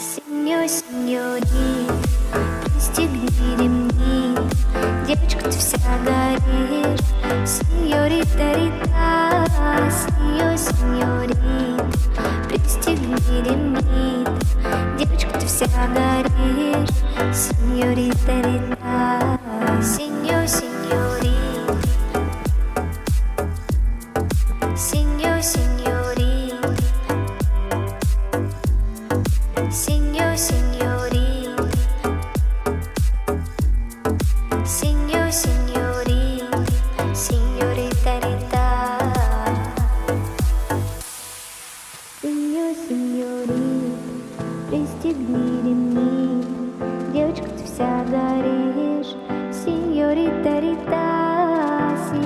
Сеньор, сеньорит, пристегни ремни. Девочка, ты вся горишь. Сеньорита, рита, сеньор, сеньорит, пристегни ремни. Девочка, ты вся горишь. Сеньорита, рита.